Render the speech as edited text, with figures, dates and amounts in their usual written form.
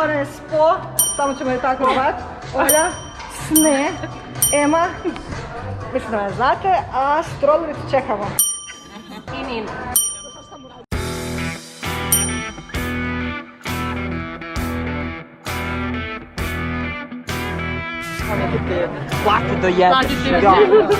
Florence Po, samo ćemo je tako zvati, Olja, Sne, Ema, mislim da me znate, a Strodolicu čekamo. I Nina. Platiti do 1.